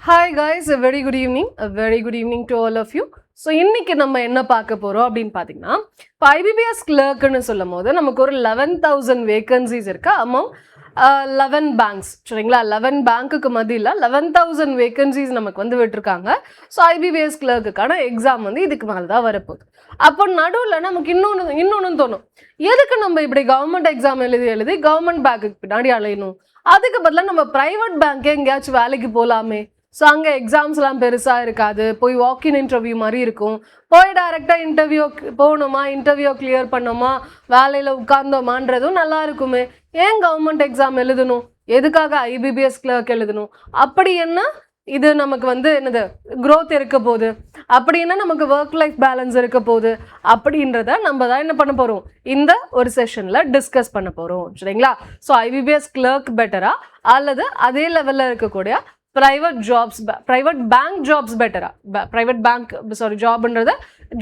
Hi guys, a very good evening. A very good evening to all of you. So இன்னைக்கு நம்ம என்ன பார்க்க போகிறோம் அப்படின்னு பார்த்தீங்கன்னா, இப்போ ஐபிபிஎஸ் கிளர்க்குன்னு சொல்லும் போது நமக்கு ஒரு 11,000 வேகன்சிஸ் இருக்கு அமௌங் 11 பேங்க்ஸ். சரிங்களா, 11 பேங்க்குக்கு மத்தியில் 11,000 வேகன்சிஸ் நமக்கு வந்து விட்டுருக்காங்க. ஸோ ஐபிபிஎஸ் கிளர்க்குக்கான எக்ஸாம் வந்து இதுக்கு மேலே தான் வரப்போகுது. அப்போ நடுவில் நமக்கு இன்னொன்று தோணும், எதுக்கு நம்ம இப்படி கவர்மெண்ட் எக்ஸாம் எழுதி கவர்மெண்ட் பேங்க்குக்கு பின்னாடி அலையணும், அதுக்கு பதிலாக நம்ம ப்ரைவேட் பேங்க்கே எங்கேயாச்சும் வேலைக்கு போகலாமே. ஸோ அங்கே எக்ஸாம்ஸ்லாம் பெருசாக இருக்காது, போய் வாக்கின் இன்டர்வியூ மாதிரி இருக்கும், போய் டைரெக்டாக இன்டர்வியூ போகணுமா, இன்டர்வியூ கிளியர் பண்ணோமா, வேலையில் உட்கார்ந்தோமான்றதும் நல்லா இருக்குமே. ஏன் கவர்மெண்ட் எக்ஸாம் எழுதணும், எதுக்காக ஐபிபிஎஸ் கிளர்க் எழுதணும், அப்படி என்ன இது நமக்கு வந்து என்னது க்ரோத் இருக்க போகுது, அப்படின்னா நமக்கு ஒர்க் லைஃப் பேலன்ஸ் இருக்க போகுது அப்படின்றத நம்ம தான் என்ன பண்ண போகிறோம், இந்த ஒரு செஷனில் டிஸ்கஸ் பண்ண போகிறோம். சரிங்களா, ஸோ ஐபிபிஎஸ் கிளர்க் பெட்டரா அல்லது அதே லெவலில் இருக்கக்கூடிய ப்ரைவேட் பேங்க் ஜாப்ஸ் பெட்டரா, ஜாப்ன்றத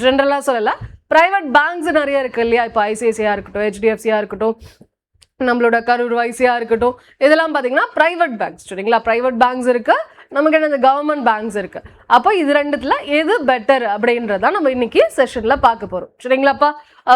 ஜென்ரலாக சொல்லலை, ப்ரைவேட் பேங்க்ஸ் நிறைய இருக்கு இல்லையா, இப்போ ஐசிஐசியாக இருக்கட்டும், ஹெச்டிஎஃப்சியாக இருக்கட்டும், நம்மளோட கரூர் வைசியாக இருக்கட்டும், இதெல்லாம் பார்த்தீங்கன்னா ப்ரைவேட் பேங்க்ஸ். சரிங்களா, ப்ரைவேட் பேங்க்ஸ் இருக்கு, நமக்கு என்ன கவர்மெண்ட் பேங்க்ஸ் இருக்கு. அப்போ இது ரெண்டுத்துல எது பெட்டர் அப்படின்றத நம்ம இன்னைக்கு செஷனில் பார்க்க போகிறோம். சரிங்களாப்பா,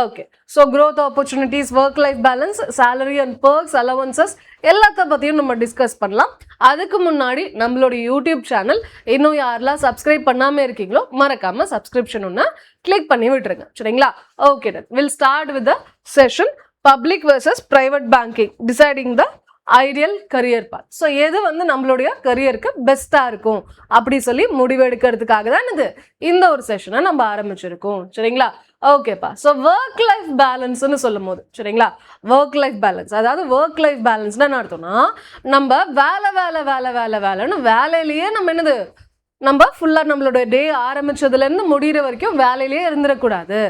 okay. So growth opportunities, work life balance, salary and perks, allowances எல்லாத்த பற்றியும் நம்ம டிஸ்கஸ் பண்ணலாம். அதுக்கு முன்னாடி நம்மளோட யூடியூப் சேனல் இன்னும் யாரெல்லாம் சப்ஸ்கிரைப் பண்ணாமல் இருக்கீங்களோ மறக்காமல் சப்ஸ்கிரிப்ஷன் ஒன்று கிளிக் பண்ணி விட்டுருங்க. சரிங்களா, okay done. Will start with the session public versus private banking deciding the ideal career path. So எது வந்து நம்மளுடைய கரியருக்கு பெஸ்ட்டாக இருக்கும் அப்படி சொல்லி முடிவெடுக்கிறதுக்காக தான் இந்த ஒரு செஷனை நம்ம ஆரம்பிச்சிருக்கோம். சரிங்களா, ஓகேப்பா. ஸோ ஒர்க் லைஃப் பேலன்ஸ்னு சொல்லும் போது, சரிங்களா, ஒர்க் லைஃப் பேலன்ஸ், அதாவது ஒர்க் லைஃப் பேலன்ஸ்னா என்ன அர்த்தம்னா, நம்ம வேலைன்னு வேலையிலேயே நம்ம ஃபுல்லாக நம்மளோட டே ஆரம்பிச்சதுலேருந்து முடிகிற வரைக்கும் வேலையிலேயே இருந்துடக்கூடாது.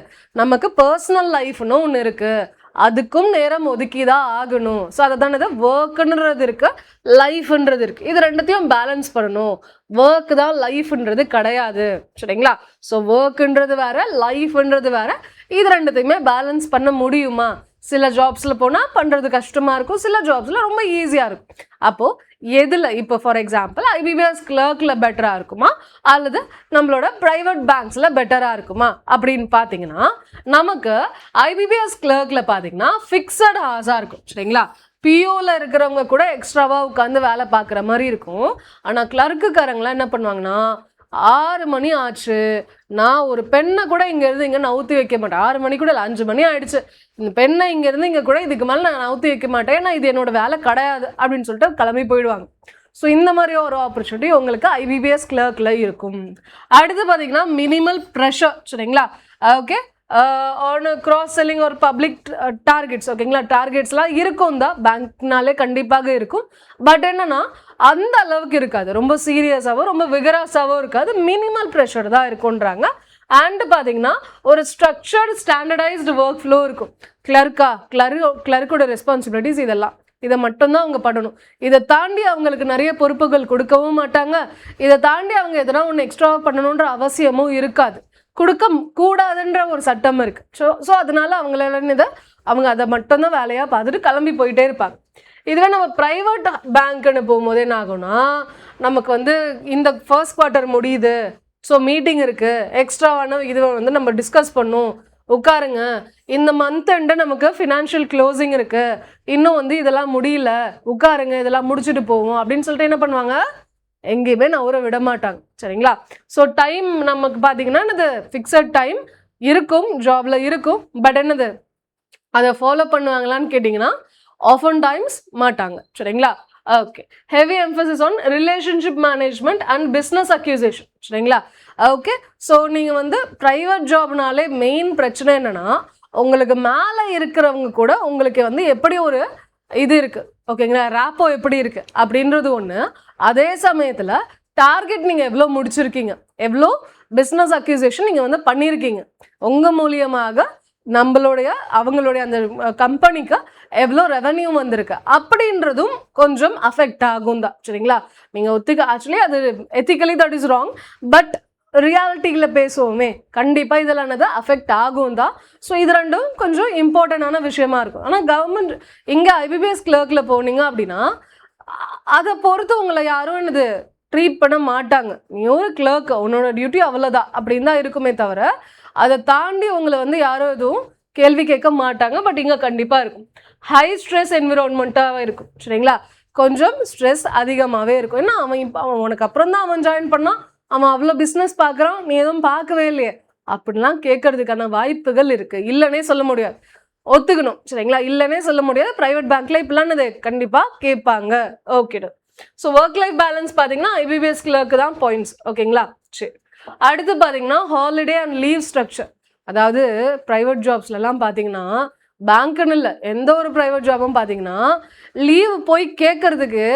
நமக்கு பர்சனல் லைஃப்னு ஒன்று இருக்குது, அதுக்கும் நேரம் ஒதுக்கிதான் ஆகணும். ஸோ அதை தானே ஒர்க்குன்றது இருக்கு, லைஃப்ன்றது இருக்கு, இது ரெண்டுத்தையும் பேலன்ஸ் பண்ணணும். ஒர்க் தான் லைஃப்ன்றது கிடையாது. சரிங்களா, ஸோ ஒர்க்குன்றது வேற, லைஃப்ன்றது வேற, இது ரெண்டுத்தையுமே பேலன்ஸ் பண்ண முடியுமா? சில ஜாப்ஸில் போனால் பண்ணுறது கஷ்டமாக இருக்கும், சில ஜாப்ஸில் ரொம்ப ஈஸியாக இருக்கும். அப்போது எதில் இப்போ ஃபார் எக்ஸாம்பிள் ஐபிபிஎஸ் கிளர்க்கில் பெட்டராக இருக்குமா அல்லது நம்மளோட ப்ரைவேட் பேங்க்ஸில் பெட்டராக இருக்குமா அப்படின்னு பார்த்தீங்கன்னா, நமக்கு ஐபிபிஎஸ் கிளர்க்கில் பார்த்தீங்கன்னா ஃபிக்ஸட் ஹார்ஸாக இருக்கும். சரிங்களா, பிஓவில் இருக்கிறவங்க கூட எக்ஸ்ட்ராவாக உட்காந்து வேலை பார்க்குற மாதிரி இருக்கும். ஆனால் கிளர்க்குக்காரங்களாம் என்ன பண்ணுவாங்கன்னா, 6 மணி ஆச்சு, நான் ஒரு பெண்ணை கூட இங்கேருந்து இங்கே நவுத்தி வைக்க மாட்டேன். 6 மணி கூட இல்லை, 5 மணி ஆயிடுச்சு, இந்த பெண்ணை இங்கேருந்து இங்கே கூட இதுக்கு மேலே நான் நவுத்தி வைக்க மாட்டேன், ஏன்னா இது என்னோட வேலை கிடையாது அப்படின்னு சொல்லிட்டு கிளம்பி போயிடுவாங்க. ஸோ இந்த மாதிரி ஒரு ஆப்பர்ச்சுனிட்டி உங்களுக்கு ஐபிபிஎஸ் கிளர்க்கில் இருக்கும். அடுத்து பார்த்தீங்கன்னா மினிமல் ப்ரெஷர். சரிங்களா, ஓகே, ஆன் கிராஸ் செல்லிங் ஒரு பப்ளிக் டார்கெட்ஸ். ஓகேங்களா, டார்கெட்ஸ்லாம் இருக்கும் தான், பேங்க்னாலே கண்டிப்பாக இருக்கும். பட் என்னன்னா அந்த அளவுக்கு இருக்காது, ரொம்ப சீரியஸாகவும் ரொம்ப விகராஸாகவும் இருக்காது, மினிமல் ப்ரெஷர் தான் இருக்குன்றாங்க. அண்ட் பார்த்தீங்கன்னா ஒரு ஸ்ட்ரக்சர்டு ஸ்டாண்டர்டைஸ்டு ஒர்க் ஃப்ளோ இருக்கும். கிளர்க்கோட ரெஸ்பான்சிபிலிட்டிஸ் இதெல்லாம், இதை மட்டும்தான் அவங்க பண்ணணும். இதை தாண்டி அவங்களுக்கு நிறைய பொறுப்புகள் கொடுக்கவும் மாட்டாங்க, இதை தாண்டி அவங்க எதனா ஒன்று எக்ஸ்ட்ராவாக பண்ணணுன்ற அவசியமும் இருக்காது, கொடுக்க கூடாதுன்ற ஒரு சட்டம் இருக்கு. ஸோ அதனால அவங்க அதை மட்டும்தான் வேலையாக பார்த்துட்டு கிளம்பி போயிட்டே இருப்பாங்க. இதுவே நம்ம ப்ரைவேட் பேங்க்குன்னு போகும்போது என்ன ஆகும்னா, நமக்கு வந்து இந்த ஃபர்ஸ்ட் குவார்ட்டர் முடியுது, ஸோ மீட்டிங் இருக்குது, எக்ஸ்ட்ராவான இது நம்ம டிஸ்கஸ் பண்ணணும், உட்காருங்க, இந்த மந்த் எண்டு நமக்கு ஃபினான்ஷியல் க்ளோசிங் இருக்குது, இன்னும் இதெல்லாம் முடியல, உட்காருங்க, இதெல்லாம் முடிச்சுட்டு போவோம் அப்படின்னு சொல்லிட்டு என்ன பண்ணுவாங்க, எங்கேயுமே நவர விட மாட்டாங்க. சரிங்களா, ஸோ டைம் நமக்கு பார்த்தீங்கன்னா ஃபிக்ஸட் டைம் இருக்கும், ஜாப்ல இருக்கும். பட் அதை ஃபாலோ பண்ணுவாங்களான்னு கேட்டிங்கன்னா ஆஃபன் டைம்ஸ் மாட்டாங்க. சரிங்களா, okay. Heavy emphasis on relationship management and business accusation. சரிங்களா, ஓகே. ஸோ நீங்கள் ப்ரைவேட் ஜாப்னாலே மெயின் பிரச்சனை என்னன்னா, உங்களுக்கு மேலே இருக்கிறவங்க கூட உங்களுக்கு எப்படி ஒரு இது இருக்குது, ஓகேங்களா, ரேப்போ எப்படி இருக்குது அப்படின்றது ஒன்று. அதே சமயத்தில் டார்கெட் நீங்கள் எவ்வளோ முடிச்சிருக்கீங்க, எவ்வளோ பிஸ்னஸ் அக்யூசேஷன் நீங்கள் பண்ணியிருக்கீங்க, உங்கள் மூலியமாக அவங்களுடைய அந்த கம்பெனிக்கு எவ்வளோ ரெவன்யூ வந்திருக்கு அப்படின்றதும் கொஞ்சம் அஃபெக்ட் ஆகும் தான். சரிங்களா, நீங்கள் ஆக்சுவலி அது ethically that is wrong, but ரியாலிட்டியில் பேசுவோமே, கண்டிப்பாக இதெல்லாம் அஃபெக்ட் ஆகும் தான். ஸோ இது ரெண்டும் கொஞ்சம் இம்பார்ட்டண்டான விஷயமா இருக்கும். ஆனால் கவர்மெண்ட் இங்கே ஐபிபிஎஸ் கிளர்க்கில் போனீங்க அப்படின்னா அதை பொறுத்து உங்களை யாரும் ட்ரீட் பண்ண மாட்டாங்க. நீ ஒரு கிளர்க், உன்னோட டியூட்டி அவ்வளோதான் அப்படின்னு தான் இருக்குமே தவிர அதை தாண்டி உங்களை வந்து யாரும் எதுவும் கேள்வி கேட்க மாட்டாங்க. பட் இங்கே கண்டிப்பாக இருக்கும், ஹை ஸ்ட்ரெஸ் என்விரான்மெண்ட்டாகவே இருக்கும். சரிங்களா, கொஞ்சம் ஸ்ட்ரெஸ் அதிகமாகவே இருக்கும். ஏன்னா அவன் உனக்கு அப்புறம் தான் அவன் ஜாயின் பண்ணான், அவன் அவ்வளோ பிஸ்னஸ் பார்க்குறான், நீ எதுவும் பார்க்கவே இல்லையே அப்படிலாம் கேட்கறதுக்கான வாய்ப்புகள் இருக்குது. இல்லைன்னே சொல்ல முடியாது, ஒத்துக்கணும். சரிங்களா, இல்லைன்னே சொல்ல முடியாது. ப்ரைவேட் பேங்க்ல இப்படிலாம் இது கண்டிப்பாக கேட்பாங்க. Okay, so work life balance பார்த்தீங்கன்னா IBPS கிளர்க்கு தான் பாயிண்ட்ஸ். ஓகேங்களா, சரி. அடுத்து பார்த்தீங்கன்னா ஹாலிடே அண்ட் லீவ் ஸ்ட்ரக்சர். அதாவது ப்ரைவேட் ஜாப்ஸ்லாம் பார்த்தீங்கன்னா பேங்க்குன்னு இல்லை, எந்த ஒரு ப்ரைவேட் ஜாபும் பார்த்தீங்கன்னா லீவு போய் கேட்கறதுக்கு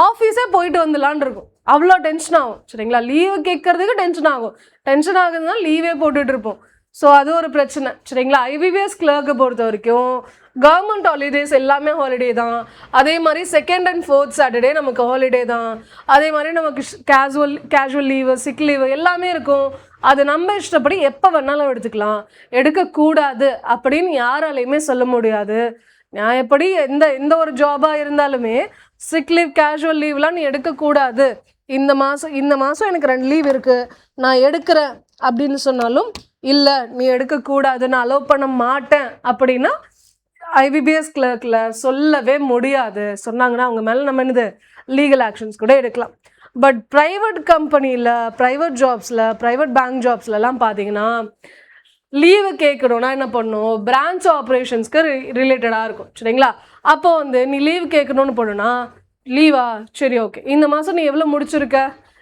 ஆஃபீஸே போயிட்டு வந்துடலான் இருக்கும். அவ்வளோ டென்ஷன் ஆகும். சரிங்களா, லீவு கேட்கறதுக்கு டென்ஷன் ஆகும். டென்ஷன் ஆகுதுன்னா லீவே போட்டுட்டு இருப்போம். ஸோ அது ஒரு பிரச்சனை. சரிங்களா, IBPS கிளர்க்கை பொறுத்த வரைக்கும் கவர்மெண்ட் ஹாலிடேஸ் எல்லாமே ஹாலிடே தான். அதே மாதிரி செகண்ட் அண்ட் ஃபோர்த் சாட்டர்டே நமக்கு ஹாலிடே தான். அதே மாதிரி நமக்கு கேஷுவல் லீவு, சிக் லீவு எல்லாமே இருக்கும். அது நம்ம இஷ்டப்படி எப்போ வேணாலும் எடுத்துக்கலாம். எடுக்கக்கூடாது அப்படின்னு யாராலையுமே சொல்ல முடியாது. நான் எப்படி எந்த ஒரு ஜாபாக இருந்தாலுமே சிக் லீவ், கேஷுவல் லீவ்லாம் நீ எடுக்கக்கூடாது, இந்த மாதம் எனக்கு 2 லீவ் இருக்குது நான் எடுக்கிறேன் அப்படின்னு சொன்னாலும் இல்லை நீ எடுக்கக்கூடாது, நான் அலோவ் பண்ண மாட்டேன் அப்படின்னா IBPS கிளர்க்கில் சொல்லவே முடியாது. சொன்னாங்கன்னா அவங்க மேலே நம்ம என்னது லீகல் ஆக்ஷன்ஸ் கூட எடுக்கலாம். பட் ப்ரைவேட் கம்பெனியில், ப்ரைவேட் ஜாப்ஸில், ப்ரைவேட் பேங்க் ஜாப்ஸ்லலாம் பார்த்தீங்கன்னா லீவு கேட்கணுன்னா என்ன பண்ணும், பிரான்ச் ஆப்ரேஷன்ஸ்க்கு ரிலேட்டடாக இருக்கும். சரிங்களா, அப்போ வந்து நீ லீவ் கேட்கணும்னு போனோன்னா லீவா, சரி ஓகே, இந்த மாதம் நீ எவ்வளோ முடிச்சிருக்க,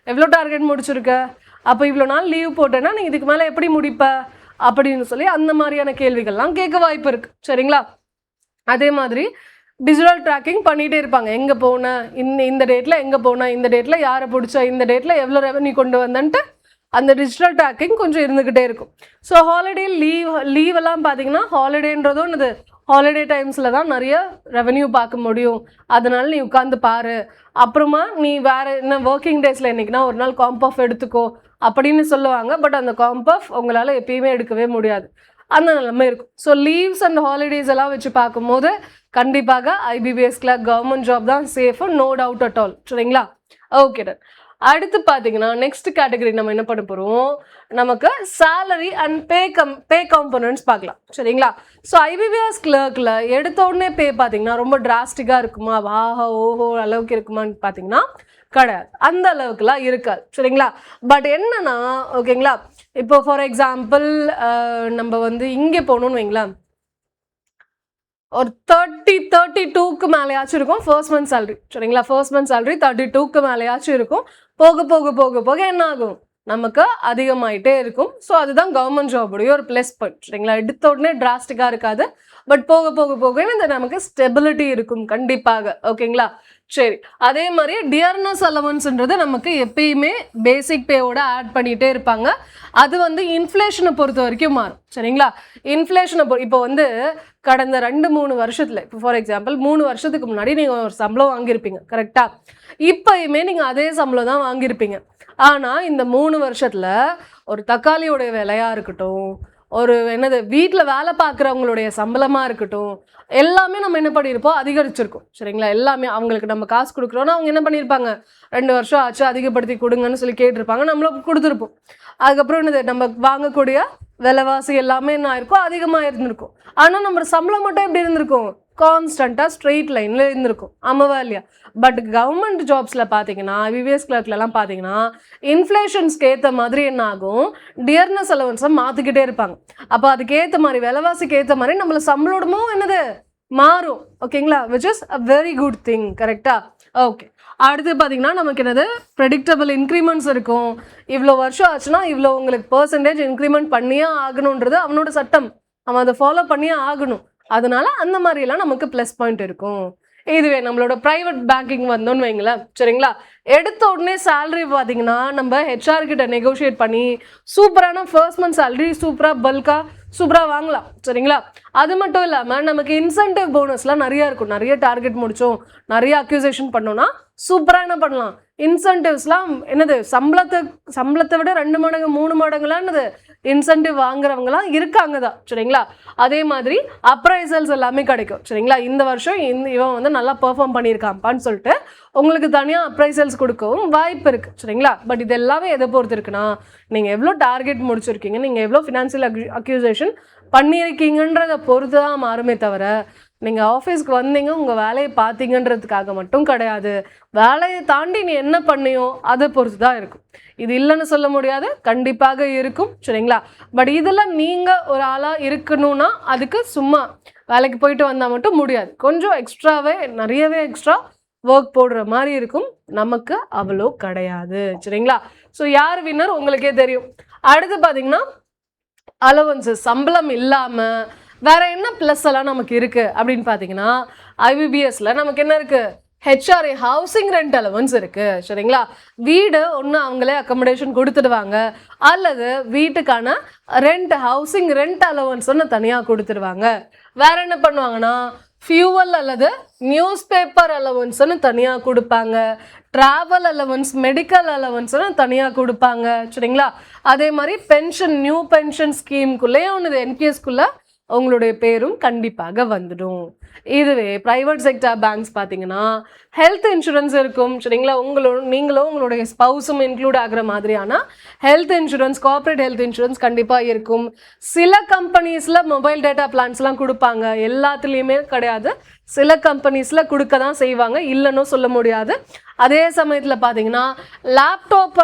எவ்வளோ டார்கெட் முடிச்சிருக்க, அப்போ இவ்வளோ நாள் லீவ் போட்டேன்னா நீ இதுக்கு மேலே எப்படி முடிப்ப அப்படின்னு சொல்லி அந்த மாதிரியான கேள்விகள்லாம் கேட்க வாய்ப்பு இருக்குது. சரிங்களா, அதே மாதிரி டிஜிட்டல் ட்ராக்கிங் பண்ணிகிட்டே இருப்பாங்க. எங்கே போனேன், இந்த டேட்டில் எங்கே போனேன், இந்த டேட்டில் யாரை பிடிச்ச, இந்த டேட்டில் எவ்வளோ ரெவன்யூ கொண்டு வந்தேன்ட்டு அந்த டிஜிட்டல் ட்ராக்கிங் கொஞ்சம் இருந்துக்கிட்டே இருக்கும். ஸோ ஹாலிடே லீவெல்லாம் பார்த்தீங்கன்னா ஹாலிடேன்றதும் இது ஹாலிடே டைம்ஸில் தான் நிறைய ரெவன்யூ பார்க்க முடியும். அதனால நீ உட்காந்து பாரு. அப்புறமா நீ வேறு என்ன ஒர்க்கிங் டேஸில் என்றைக்குன்னா ஒரு நாள் காம்ப் ஆஃப் எடுத்துக்கோ அப்படின்னு சொல்லுவாங்க. பட் அந்த காம்ப் ஆஃப் உங்களால் எப்பயுமே எடுக்கவே முடியாது, அந்த நிலைமை இருக்கும். ஸோ லீவ்ஸ் அண்ட் ஹாலிடேஸ் எல்லாம் வச்சு பார்க்கும்போது கண்டிப்பாக IBPS கிளர்க் கவர்மெண்ட் ஜாப் தான் safe, no doubt at all. சரிங்களா, ஓகே டன். அடுத்து பார்த்தீங்கன்னா நெக்ஸ்ட் கேட்டகரி நம்ம என்ன பண்ண போகிறோம், நமக்கு சேலரி அண்ட் பே காம்பனன்ட்ஸ் பார்க்கலாம். சரிங்களா, ஸோ IBPS கிளர்க்கில் எடுத்த உடனே பே பார்த்தீங்கன்னா ரொம்ப டிராஸ்டிக்காக இருக்குமா, வாஹா ஓஹோ அளவுக்கு இருக்குமான்னு பார்த்தீங்கன்னா கிடையாது, அந்த அளவுக்குலாம் இருக்காது. சரிங்களா, பட் என்னன்னா ஓகேங்களா, இப்போ ஃபார் எக்ஸாம்பிள் நம்ம வந்து இங்கே போகணுன்னு வைங்களேன், ஒரு 32க்கு மேலேயாச்சும் இருக்கும் ஃபர்ஸ்ட் மந்த் சேலரி. சரிங்களா, ஃபர்ஸ்ட் மந்த் சேலரி 32க்கு மேலேயாச்சும் இருக்கும். போக போக போக போக என்ன ஆகும், நமக்கு அதிகமாயிட்டே இருக்கும். ஸோ அதுதான் கவர்மெண்ட் ஜாபுடைய ஒரு ப்ளஸ் பாயிண்ட். சரிங்களா, எடுத்த உடனே டிராஸ்டிக்காக இருக்காது, பட் போக போக போக இந்த நமக்கு ஸ்டெபிலிட்டி இருக்கும் கண்டிப்பாக. ஓகேங்களா, சரி. அதே மாதிரி டியர்னஸ் அலவன்ஸ்ன்றது நமக்கு எப்பயுமே பேசிக் பேவோட ஆட் பண்ணிகிட்டே இருப்பாங்க. அது வந்து இன்ஃப்ளேஷனை பொறுத்த வரைக்கும் மாறும். சரிங்களா, இன்ஃப்ளேஷனை இப்போ வந்து கடந்த 2-3 வருஷத்தில், இப்போ ஃபார் எக்ஸாம்பிள் 3 வருஷத்துக்கு முன்னாடி நீங்கள் ஒரு சம்பளம் வாங்கியிருப்பீங்க கரெக்டாக, இப்போயுமே நீங்கள் அதே சம்பளம் தான் வாங்கியிருப்பீங்க. ஆனால் இந்த 3 வருஷத்தில் ஒரு தக்காளியோடைய விலையாக இருக்கட்டும், ஒரு வீட்டில் வேலை பார்க்குறவங்களுடைய சம்பளமாக இருக்கட்டும், எல்லாமே நம்ம என்ன பண்ணியிருப்போம், அதிகரிச்சிருக்கோம். சரிங்களா, எல்லாமே அவங்களுக்கு நம்ம காசு கொடுக்குறோன்னா அவங்க என்ன பண்ணியிருப்பாங்க, 2 வருஷம் ஆச்சு அதிகப்படுத்தி கொடுங்கன்னு சொல்லி கேட்டிருப்பாங்க, நம்மளும் கொடுத்துருப்போம். அதுக்கப்புறம் நம்ம வாங்கக்கூடிய விலைவாசி எல்லாமே என்ன ஆயிருக்கும், அதிகமாக இருந்திருக்கும். ஆனால் நம்ம சம்பளம் மட்டும் எப்படி இருந்திருக்கும், கான்ஸ்டண்ட்டாக ஸ்ட்ரெயிட் லைனில் இருந்திருக்கும். ஆமாவா இல்லையா? பட் கவர்மெண்ட் ஜாப்ஸில் பார்த்தீங்கன்னா IBPS கிளர்க்லலாம் பார்த்தீங்கன்னா இன்ஃப்ளேஷன்ஸ்க்கு ஏற்ற மாதிரி என்ன ஆகும், டியர்னஸ் அலவன்ஸை மாற்றிக்கிட்டே இருப்பாங்க. அப்போ அதுக்கேற்ற மாதிரி விலைவாசிக்கு ஏற்ற மாதிரி நம்மள சம்பளமும் மாறும். ஓகேங்களா, which is a very good thing. கரெக்டா, ஓகே. அடுத்து பார்த்தீங்கன்னா நமக்கு ப்ரெடிக்டபிள் இன்க்ரிமெண்ட்ஸ் இருக்கும். இவ்வளோ வருஷம் ஆச்சுன்னா இவ்வளோ உங்களுக்கு பர்சன்டேஜ் இன்க்ரிமெண்ட் பண்ணியே ஆகணுன்றது அவனோட சட்டம், அவன் அதை ஃபாலோ பண்ணியே ஆகணும். அதனால அந்த மாதிரிலாம் நமக்கு ப்ளஸ் பாயிண்ட் இருக்கும். இதுவே நம்மளோட ப்ரைவேட் பேங்கிங் வந்தோன்னு வைங்களேன். சரிங்களா, எடுத்த உடனே சேலரி பார்த்தீங்கன்னா நம்ம HR கிட்ட நெகோஷியேட் பண்ணி சூப்பரான ஃபர்ஸ்ட் மந்த் சேலரி சூப்பராக வாங்கலாம். சரிங்களா, அது மட்டும் இல்லாமல் நமக்கு இன்சென்டிவ் போனஸ்லாம் நிறையா இருக்கும். நிறைய டார்கெட் முடித்தோம், நிறைய அக்யூசேஷன் பண்ணோன்னா சூப்பராக என்ன பண்ணலாம், இன்சென்டிவ்ஸ்லாம் சம்பளத்தை விட 2 மடங்கு 3 மடங்குலாம் இன்சென்டிவ் வாங்குறவங்கலாம் இருக்காங்க தான் சரிங்களா. அதே மாதிரி அப்ரைசல்ஸ் எல்லாமே கிடைக்கும் சரிங்களா. இந்த வருஷம் இவன் வந்து நல்லா பெர்ஃபார்ம் பண்ணியிருக்கான்ப்பான்னு சொல்லிட்டு உங்களுக்கு தனியாக அப்ரைசல்ஸ் கொடுக்கவும் வாய்ப்பு இருக்குது சரிங்களா. பட் இது எல்லாமே எதை பொறுத்து இருக்குன்னா, நீங்கள் எவ்வளோ டார்கெட் முடிச்சிருக்கீங்க, நீங்கள் எவ்வளோ ஃபினான்ஷியல் அக்யூசேஷன் பண்ணியிருக்கீங்கன்றதை பொறுத்து தான் மாறுமே தவிர, நீங்கள் ஆஃபீஸ்க்கு வந்தீங்க உங்கள் வேலையை பார்த்தீங்கன்றதுக்காக மட்டும் கிடையாது. வேலையை தாண்டி நீ என்ன பண்ணியோ அதை பொறுத்து தான் இருக்கும். இது இல்லைன்னு சொல்ல முடியாது, கண்டிப்பாக இருக்கும் சரிங்களா. பட் இதில் நீங்கள் ஒரு ஆளாக இருக்கணும்னா அதுக்கு சும்மா வேலைக்கு போயிட்டு வந்தால் மட்டும் முடியாது. கொஞ்சம் எக்ஸ்ட்ராவே நிறையவே எக்ஸ்ட்ரா ஒர்க் போடுற மாதிரி இருக்கும். நமக்கு அவ்வளோ கிடையாது சரிங்களா. ஸோ யார் வின்னர் உங்களுக்கே தெரியும். அடுத்து பார்த்தீங்கன்னா அலவன்சஸ், சம்பளம் இல்லாமல் வேற என்ன ப்ளஸ் எல்லாம் நமக்கு இருக்கு அப்படின்னு பார்த்தீங்கன்னா, ஐபிபிஎஸ்ல நமக்கு என்ன இருக்கு, ஹெச்ஆர்ஏ ஹவுசிங் ரெண்ட் அலவன்ஸ் இருக்கு சரிங்களா. வீடு ஒன்று அவங்களே அக்கமடேஷன் கொடுத்துடுவாங்க, அல்லது வீட்டுக்கான ஹவுசிங் ரெண்ட் அலவன்ஸ்ன்னு தனியாக கொடுத்துடுவாங்க. வேற என்ன பண்ணுவாங்கன்னா, ஃபியூவல் அல்லது நியூஸ் பேப்பர் அலவன்ஸ்ன்னு தனியாக கொடுப்பாங்க. ட்ராவல் அலவன்ஸ், மெடிக்கல் அலவன்ஸ்னு தனியாக கொடுப்பாங்க சரிங்களா. அதே மாதிரி பென்ஷன், நியூ பென்ஷன் ஸ்கீம்குள்ளேயே ஒன்று என்பிஎஸ்குள்ளே உங்களுடைய பேரும் கண்டிப்பாக வந்துடும். இதுவே ப்ரைவேட் செக்டார் பேங்க்ஸ் பார்த்தீங்கன்னா ஹெல்த் இன்சூரன்ஸ் இருக்கும் சரிங்களா. நீங்களும் உங்களுடைய ஸ்பவுஸும் இன்க்ளூட் ஆகிற மாதிரியான health insurance, corporate health insurance கண்டிப்பாக இருக்கும். சில கம்பெனிஸில் மொபைல் டேட்டா பிளான்ஸ்லாம் கொடுப்பாங்க, எல்லாத்துலேயுமே கிடையாது. சில கம்பெனிஸில் கொடுக்க தான் செய்வாங்க, இல்லைன்னு சொல்ல முடியாது. அதே சமயத்தில் பார்த்தீங்கன்னா லேப்டாப்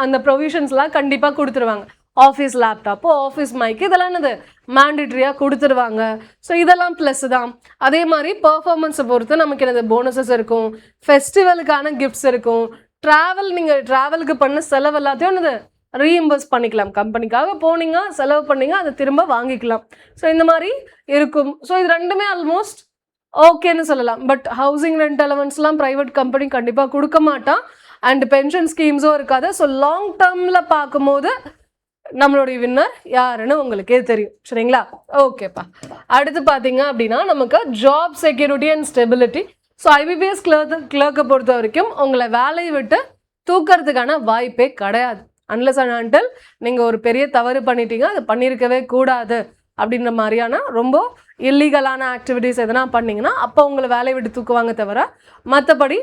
அந்த ப்ரொவிஷன்ஸ்லாம் கண்டிப்பாக கொடுத்துருவாங்க. ஆஃபீஸ் லேப்டாப்பு, ஆஃபீஸ் மைக்கு, இதெல்லாம் என்னது மேண்டிட்ரியாக கொடுத்துருவாங்க. ஸோ இதெல்லாம் ப்ளஸ் தான். அதே மாதிரி பர்ஃபார்மன்ஸை பொறுத்து நமக்கு என்னது போனஸஸ் இருக்கும், ஃபெஸ்டிவலுக்கான கிஃப்ட்ஸ் இருக்கும். நீங்கள் ட்ராவலுக்கு பண்ண செலவு எல்லாத்தையும் என்னது ரீஇம்பர்ஸ் பண்ணிக்கலாம். கம்பெனிக்காக போனீங்க, செலவு பண்ணீங்க, அதை திரும்ப வாங்கிக்கலாம். ஸோ இந்த மாதிரி இருக்கும். ஸோ இது ரெண்டுமே ஆல்மோஸ்ட் ஓகேன்னு சொல்லலாம். பட் ஹவுசிங் ரெண்ட் அலவன்ஸ்லாம் ப்ரைவேட் கம்பெனி கண்டிப்பாக கொடுக்க மாட்டான். அண்ட் பென்ஷன் ஸ்கீம்ஸும் இருக்காது. ஸோ லாங் டேர்மில் பார்க்கும்போது நம்மளுடைய வின்னர் யாருன்னு உங்களுக்கே தெரியும் சரிங்களா. ஓகேப்பா. அடுத்து பார்த்தீங்க அப்படின்னா நமக்கு job security and stability. So IBPS கிளர்க்கை பொறுத்த வரைக்கும் உங்களை வேலையை விட்டு தூக்கிறதுக்கான வாய்ப்பே கிடையாது. அன்லெஸ் அண்ட் அன்டில் நீங்கள் ஒரு பெரிய தவறு பண்ணிட்டீங்க, அது பண்ணியிருக்கவே கூடாது அப்படின்ற மாதிரியான ரொம்ப இல்லீகலான ஆக்டிவிட்டிஸ் எதனா பண்ணிங்கன்னா அப்போ உங்களை வேலையை விட்டு தூக்குவாங்க தவிர, மற்றபடி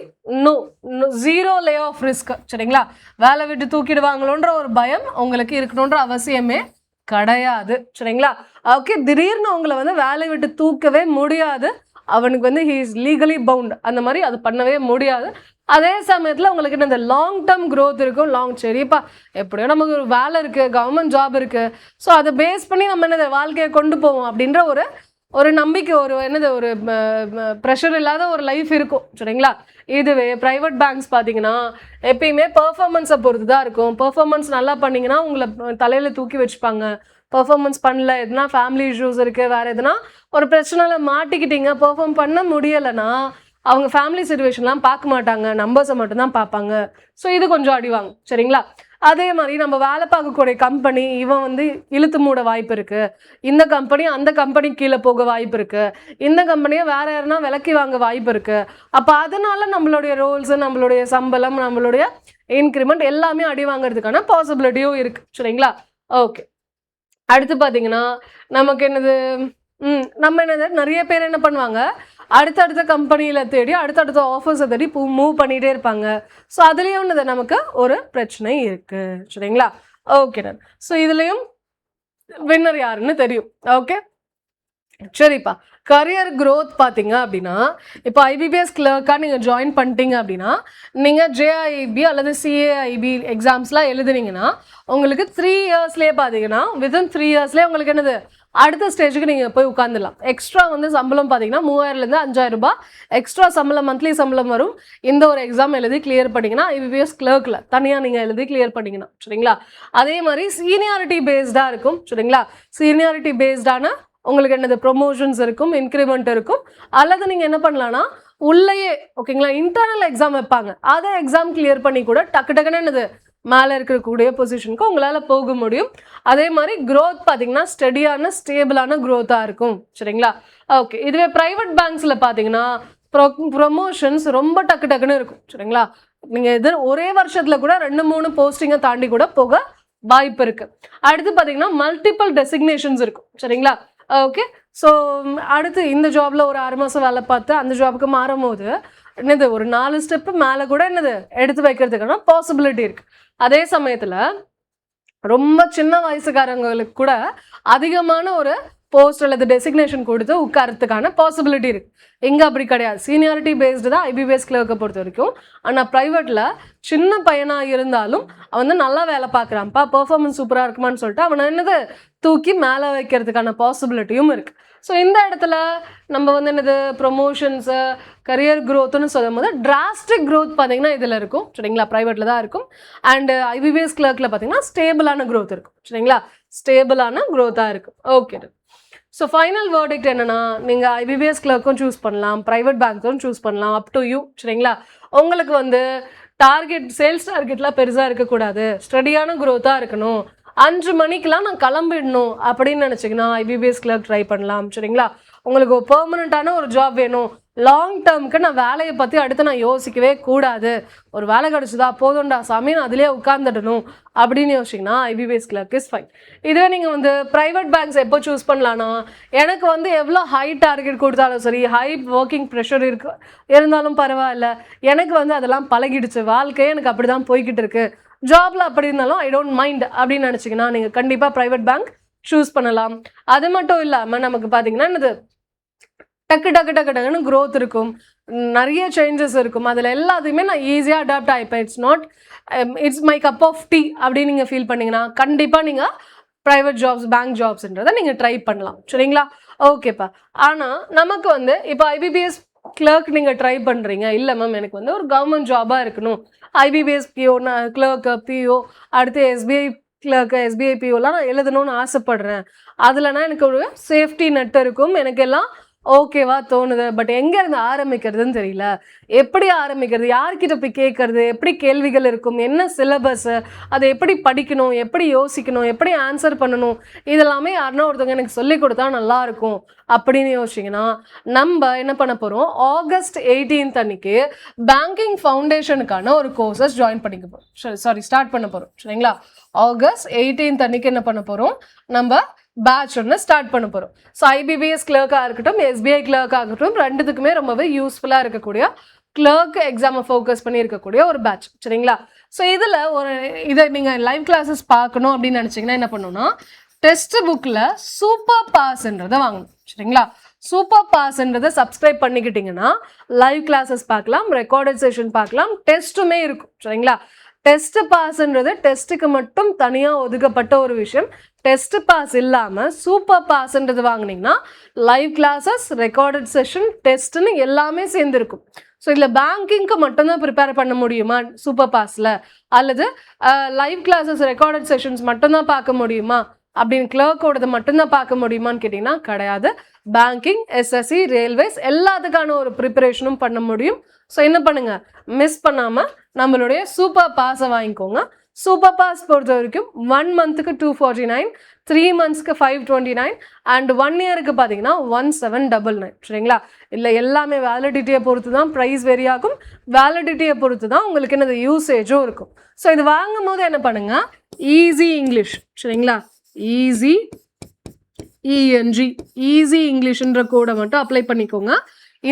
ஜீரோ லே ஆஃப் ரிஸ்க் சரிங்களா. வேலை விட்டு தூக்கிடுவாங்களோன்ற ஒரு பயம் உங்களுக்கு இருக்கணுன்ற அவசியமே கிடையாது சரிங்களா. ஓகே, திடீர்னு உங்களை வந்து வேலையை விட்டு தூக்கவே முடியாது. அவனுக்கு வந்து ஹீ இஸ் லீகலி பவுண்ட், அந்த மாதிரி அது பண்ணவே முடியாது. அதே சமயத்தில் உங்களுக்கு இந்த லாங் டேர்ம் க்ரோத் இருக்கும். சரிப்பா, எப்படியோ நமக்கு ஒரு வேலை இருக்குது, கவர்மெண்ட் ஜாப் இருக்குது, ஸோ அதை பேஸ் பண்ணி நம்ம என்னது வாழ்க்கையை கொண்டு போவோம் அப்படின்ற ஒரு நம்பிக்கை, ஒரு ப்ரெஷர் இல்லாத ஒரு லைஃப் இருக்கும் சரிங்களா. இதுவே ப்ரைவேட் பேங்க்ஸ் பார்த்தீங்கன்னா எப்பயுமே பெர்ஃபார்மன்ஸை பொறுத்து தான் இருக்கும். பெர்ஃபார்மன்ஸ் நல்லா பண்ணிங்கன்னா உங்களை தலையில் தூக்கி வச்சுப்பாங்க. பெர்ஃபார்மன்ஸ் பண்ணல, எதுனா ஃபேமிலி இஷ்யூஸ் இருக்குது, வேறு எதுனா ஒரு பிரச்சனையில் மாட்டிக்கிட்டீங்க, பெர்ஃபார்ம் பண்ண முடியலைன்னா அவங்க ஃபேமிலி சிச்சுவேஷன்லாம் பார்க்க மாட்டாங்க, நம்பர்ஸை மட்டும்தான் பார்ப்பாங்க. ஸோ இது கொஞ்சம் அடிவாங்க சரிங்களா. அதே மாதிரி நம்ம வேலை பார்க்கக்கூடிய கம்பெனி இவன் வந்து இழுத்து மூட வாய்ப்பு இருக்குது, இந்த கம்பெனி அந்த கம்பெனி கீழே போக வாய்ப்பு இருக்குது, இந்த கம்பெனியை வேற யாருன்னா விலக்கி வாங்க வாய்ப்பு இருக்குது. அப்போ அதனால நம்மளுடைய ரோல்ஸு, நம்மளுடைய சம்பளம், நம்மளுடைய இன்க்ரிமெண்ட் எல்லாமே அடி வாங்கிறதுக்கான பாசிபிலிட்டியும் இருக்குது சரிங்களா. ஓகே, அடுத்து பார்த்தீங்கன்னா நமக்கு என்னது நம்ம என்னது நிறைய பேர் என்ன பண்ணுவாங்க, அடுத்தடுத்த கம்பெனியில் தேடி அடுத்தடுத்த ஆஃபர்ஸை தேடி மூவ் பண்ணிகிட்டே இருப்பாங்க. ஸோ அதுலேயும் ஒன்று நமக்கு ஒரு பிரச்சனை இருக்குது சரிங்களா. Okay ton. ஸோ இதுலேயும் வின்னர் யாருன்னு தெரியும். ஓகே சரிப்பா. கரியர் க்ரோத் பார்த்தீங்க அப்படின்னா, இப்போ ஐபிபிஎஸ் கிளர்க்காக நீங்கள் ஜாயின் பண்ணிட்டீங்க அப்படின்னா, நீங்கள் ஜேஐபி அல்லது சிஏஐபி எக்ஸாம்ஸ்லாம் எழுதுனீங்கன்னா உங்களுக்கு 3 இயர்ஸ்லேயே பார்த்தீங்கன்னா வித்தின் 3 இயர்ஸ்லேயே உங்களுக்கு என்னது அடுத்த ஸ்டேஜுக்கு நீங்கள் போய் உட்காந்துடலாம். எக்ஸ்ட்ரா வந்து சம்பளம் பார்த்தீங்கன்னா 3000லேருந்து 5000 ரூபாய் எக்ஸ்ட்ரா சம்பளம், மந்த்லி சம்பளம் வரும். இந்த ஒரு எக்ஸாம் எழுதி கிளியர் பண்ணிங்கன்னா ஐபிபிஎஸ் கிளர்க்கில் தனியாக நீங்கள் எழுதி கிளியர் பண்ணிங்கன்னா சரிங்களா. அதே மாதிரி சீனியாரிட்டி பேஸ்டாக இருக்கும் சரிங்களா. சீனியாரிட்டி பேஸ்டான உங்களுக்கு என்னது ப்ரொமோஷன்ஸ் இருக்கும், இன்க்ரிமெண்ட் இருக்கும். அல்லது நீங்கள் என்ன பண்ணலான்னா உள்ளேயே ஓகேங்களா இன்டர்னல் எக்ஸாம் வைப்பாங்க, அதை எக்ஸாம் கிளியர் பண்ணி கூட டக்குன்னு என்னது மேலே இருக்கக்கூடிய பொசிஷனுக்கு உங்களால் போக முடியும். அதே மாதிரி க்ரோத் பார்த்தீங்கன்னா ஸ்டெடியான ஸ்டேபிளான க்ரோத்தாக இருக்கும் சரிங்களா. ஓகே, இதுவே ப்ரைவேட் பேங்க்ஸில் பார்த்தீங்கன்னா ப்ரொமோஷன்ஸ் ரொம்ப டக்குன்னு இருக்கும் சரிங்களா. நீங்கள் ஒரே வருஷத்தில் கூட 2-3 போஸ்டிங்கை தாண்டி கூட போக வாய்ப்பு இருக்கு. அடுத்து பார்த்தீங்கன்னா மல்டிபிள் டெசிக்னேஷன்ஸ் இருக்கும். சரிங்களா? ஓகே. ஸோ அடுத்து இந்த ஜாப்ல ஒரு 6 மாதம் வேலை பார்த்து அந்த ஜாபுக்கு மாறும் போது என்னது ஒரு 4 ஸ்டெப்பு மேலே கூட என்னது எடுத்து வைக்கிறதுக்கான பாசிபிலிட்டி இருக்கு. அதே சமயத்தில் ரொம்ப சின்ன வயசுக்காரங்களுக்கு கூட அதிகமான ஒரு போஸ்ட் அல்லது டெசிக்னேஷன் கொடுத்து உட்காரத்துக்கான பாசிபிலிட்டி இருக்கு. இங்கே அப்படி கிடையாது. சீனியாரிட்டி பேஸ்டு தான் ஐபிபிஎஸ் கிளர்க்கை பொறுத்த வரைக்கும். ஆனால் ப்ரைவேட்டில் சின்ன பையனாக இருந்தாலும் அவன் வந்து நல்லா வேலை பார்க்குறான்ப்பா, பெர்ஃபார்மன்ஸ் சூப்பராக இருக்குமான்னு சொல்லிட்டு அவனை என்னது தூக்கி மேலே வைக்கிறதுக்கான பாசிபிலிட்டியும் இருக்குது. ஸோ இந்த இடத்துல நம்ம வந்து என்னது ப்ரொமோஷன்ஸு கரியர் க்ரோத்துன்னு சொல்லும் போது டிராஸ்டிக் க்ரோத் பார்த்தீங்கன்னா இதில் இருக்கும். சரிங்களா? ப்ரைவேட்டில் தான் இருக்கும். அண்டு ஐபிபிஎஸ் கிளர்க்கில் பார்த்தீங்கன்னா ஸ்டேபிளான க்ரோத் இருக்கும். சரிங்களா? ஸ்டேபிளான க்ரோத்தாக இருக்கும். ஓகே. ஸோ ஃபைனல் வேர்டிக்ட் என்னன்னா, நீங்கள் ஐபிபிஎஸ் கிளர்க்கும் சூஸ் பண்ணலாம், ப்ரைவேட் பேங்க்கும் சூஸ் பண்ணலாம், அப் டு யூ. சரிங்களா? உங்களுக்கு வந்து டார்கெட் சேல்ஸ் டார்கெட்லாம் பெருசாக இருக்கக்கூடாது, ஸ்டடியான க்ரோத்தாக இருக்கணும், 5 மணிக்கெலாம் நான் கிளம்பிடணும் அப்படின்னு நினச்சிங்கன்னா ஐபிபிஎஸ் கிளர்க் ட்ரை பண்ணலாம். சரிங்களா? உங்களுக்கு ஒரு பெர்மனண்ட்டான ஒரு ஜாப் வேணும், லாங் டேர்முக்கு நான் வேலையை பற்றி அடுத்து நான் யோசிக்கவே கூடாது, ஒரு வேலை கிடச்சிதா போதும்டா சாமி நான் அதிலே உட்காந்துடணும் அப்படின்னு யோசிச்சிங்கன்னா ஐபிபிஎஸ் கிளர்க் இஸ் ஃபைன். இதுவே நீங்கள் வந்து ப்ரைவேட் பேங்க்ஸ் எப்போ சூஸ் பண்ணலான்னா, எனக்கு வந்து எவ்வளோ ஹை டார்கெட் கொடுத்தாலும் சரி, ஹை ஒர்க்கிங் ப்ரெஷர் இருந்தாலும் பரவாயில்ல, எனக்கு வந்து அதெல்லாம் பழகிடுச்சு, வாழ்க்கையே எனக்கு அப்படி தான் போய்கிட்டு இருக்கு, ஜாப்ல அப்படி இருந்தாலும் ஐ டோன்ட் மைண்ட் அப்படின்னு நினச்சிங்கன்னா நீங்கள் கண்டிப்பாக ப்ரைவேட் பேங்க் சூஸ் பண்ணலாம். அது மட்டும் இல்லாமல் நமக்கு பார்த்தீங்கன்னா என்னது டக்குன்னு க்ரோத் இருக்கும், நிறைய சேஞ்சஸ் இருக்கும், அதில் எல்லாத்தையுமே நான் ஈஸியாக அடாப்ட் ஆகிப்பேன். It's my cup of tea அப்படின்னு நீங்கள் ஃபீல் பண்ணிங்கன்னா கண்டிப்பாக நீங்கள் ப்ரைவேட் ஜாப்ஸ் பேங்க் ஜாப்ஸ்ன்றதை நீங்கள் ட்ரை பண்ணலாம். சரிங்களா? ஓகேப்பா. ஆனால் நமக்கு வந்து இப்போ ஐபிபிஎஸ் கிளர்க் நீங்கள் ட்ரை பண்ணுறீங்க, இல்லை மேம் எனக்கு வந்து ஒரு கவர்மெண்ட் ஜாபாக இருக்கணும், ஐபிபிஎஸ் பிஓ நான் கிளர்க்கு பிஓ அடுத்து எஸ்பிஐ கிளர்க்கு எஸ்பிஐ பிஓலாம் நான் எழுதணும்னு ஆசைப்படுறேன், அதுலனா எனக்கு ஒரு சேஃப்டி நெட் இருக்கும், எனக்கு எல்லாம் ஓகேவா தோணுது, பட் எங்கேருந்து ஆரம்பிக்கிறதுன்னு தெரியல, எப்படி ஆரம்பிக்கிறது, யார்கிட்ட போய் கேட்கறது, எப்படி கேள்விகள் இருக்கும், என்ன சிலபஸ்ஸு, அதை எப்படி படிக்கணும், எப்படி யோசிக்கணும், எப்படி ஆன்சர் பண்ணணும், இதெல்லாமே யாருன்னா ஒருத்தவங்க எனக்கு சொல்லி கொடுத்தா நல்லாயிருக்கும் அப்படின்னு யோசிச்சிங்கன்னா நம்ம என்ன பண்ண போகிறோம், ஆகஸ்ட் 18 அன்னைக்கு பேங்கிங் ஃபவுண்டேஷனுக்கான ஒரு கோர்சஸ் ஜாயின் பண்ணிக்க போகிறோம், ஸ்டார்ட் பண்ண போகிறோம். சரிங்களா? ஆகஸ்ட் 18 அன்னைக்கு என்ன பண்ண போகிறோம், நம்ம பேட்ச் ஒன்று ஸ்டார்ட் பண்ண போகிறோம். ஸோ ஐபிபிஎஸ் கிளர்க்காக இருக்கட்டும், எஸ்பிஐ கிளர்க்காக இருக்கட்டும், ரெண்டுத்துக்குமே ரொம்பவே யூஸ்ஃபுல்லாக இருக்கக்கூடிய கிளர்க் எக்ஸாமை ஃபோக்கஸ் பண்ணி இருக்கக்கூடிய ஒரு பேட்ச். சரிங்களா? ஸோ இதில் இதை நீங்கள் லைவ் கிளாஸஸ் பார்க்கணும் அப்படின்னு நினச்சிங்கன்னா என்ன பண்ணணும்னா, டெஸ்ட் புக்கில் சூப்பர் பாஸ்ன்றதை வாங்கணும். சரிங்களா? சூப்பர் பாஸ்ன்றதை சப்ஸ்கிரைப் பண்ணிக்கிட்டிங்கன்னா லைவ் கிளாஸஸ் பார்க்கலாம், ரெக்கார்டட் செஷன் பார்க்கலாம், டெஸ்ட்டுமே இருக்கும். சரிங்களா? டெஸ்ட் பாஸ்ன்றது டெஸ்ட்டுக்கு மட்டும் தனியாக ஒதுக்கப்பட்ட ஒரு விஷயம். டெஸ்ட் பாஸ் இல்லாமல் சூப்பர் பாஸ்ன்றது வாங்கினீங்கன்னா லைவ் கிளாஸஸ், ரெக்கார்டட் செஷன், டெஸ்ட்டுன்னு எல்லாமே சேர்ந்துருக்கும். ஸோ இதில் பேங்கிங்க்கு மட்டும்தான் ப்ரிப்பேர் பண்ண முடியுமா சூப்பர் பாஸில், அல்லது லைவ் கிளாஸஸ் ரெக்கார்டட் செஷன்ஸ் மட்டும்தான் பார்க்க முடியுமா அப்படின்னு கிளர்க்கோடது மட்டும்தான் பார்க்க முடியுமான்னு கேட்டிங்கன்னா கிடையாது. பேங்கிங், எஸ்எஸ்சி, ரயில்வேஸ் எல்லாத்துக்கான ஒரு ப்ரிப்பரேஷனும் பண்ண முடியும். ஸோ என்ன பண்ணுங்க, மிஸ் பண்ணாமல் நம்மளுடைய சூப்பர் பாஸை வாங்கிக்கோங்க. சூப்பர் பாஸ் பொறுத்த வரைக்கும் 1 மந்த்துக்கு 249, 3 மந்த்ஸ்க்கு 529 அண்ட் 1 இயருக்கு பார்த்தீங்கன்னா 1799. சரிங்களா? இல்லை எல்லாமே வேலிடிட்டியை பொறுத்து தான் ப்ரைஸ் வெரி ஆகும், வேலிடிட்டியை பொறுத்து தான் உங்களுக்கு என்னது யூசேஜும் இருக்கும். ஸோ இது வாங்கும் போது என்ன பண்ணுங்க, ஈஸி இங்கிலீஷ். சரிங்களா? ஈஸி ஈஸி இங்கிலீஷ்ன்ற கோடை மட்டும் அப்ளை பண்ணிக்கோங்க.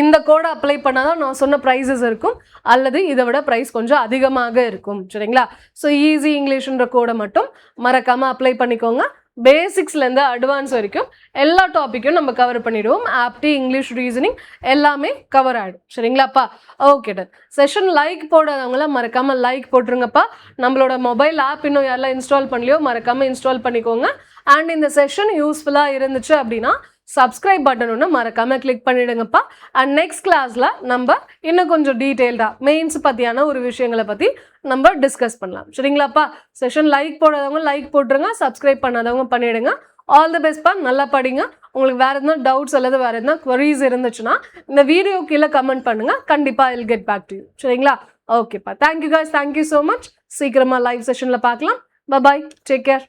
இந்த கோடை அப்ளை பண்ணாதான் நான் சொன்ன ப்ரைஸஸ் இருக்கும், அல்லது இதை விட ப்ரைஸ் கொஞ்சம் அதிகமாக இருக்கும். சரிங்களா? ஸோ ஈஸி இங்கிலீஷ்ன்ற கோடை மட்டும் மறக்காமல் அப்ளை பண்ணிக்கோங்க. பேசிக்ஸ்லேருந்து அட்வான்ஸ் வரைக்கும் எல்லா டாப்பிக்கும் நம்ம கவர் பண்ணிவிடுவோம். ஆப்டி, இங்கிலீஷ், ரீசனிங் எல்லாமே கவர் ஆகிடும். சரிங்களாப்பா? Okay done. செஷன் லைக் போடாதவங்களாம் மறக்காமல் லைக் போட்டுருங்கப்பா. நம்மளோட மொபைல் ஆப் இன்னும் யாரெல்லாம் இன்ஸ்டால் பண்ணலையோ மறக்காமல் இன்ஸ்டால் பண்ணிக்கோங்க. அண்ட் இந்த செஷன் யூஸ்ஃபுல்லாக இருந்துச்சு அப்படின்னா சப்ஸ்கிரைப் பட்டன் ஒன்று மறக்காமல் கிளிக் பண்ணிவிடுங்கப்பா. அண்ட் நெக்ஸ்ட் கிளாஸில் நம்ம இன்னும் கொஞ்சம் டீட்டெயில்டாக மெயின்ஸ் பற்றியான ஒரு விஷயங்களை பற்றி நம்ம டிஸ்கஸ் பண்ணலாம். சரிங்களாப்பா? செஷன் லைக் போடாதவங்க லைக் போட்டுருங்க, சப்ஸ்கிரைப் பண்ணாதவங்க பண்ணிவிடுங்க. ஆல் தி பெஸ்ட்ப்பா. நல்லா படிங்க. உங்களுக்கு வேறு எதுனா டவுட்ஸ் அல்லது வேறு எதுனா குவரிஸ் இருந்துச்சுன்னா இந்த வீடியோ கீழே கமெண்ட் பண்ணுங்கள். கண்டிப்பாக I'll get back to you. சரிங்களா? ஓகேப்பா. Thank you guys. Thank you so much. சீக்கிரமாக லைவ் செஷனில் பார்க்கலாம். பாய். Take care.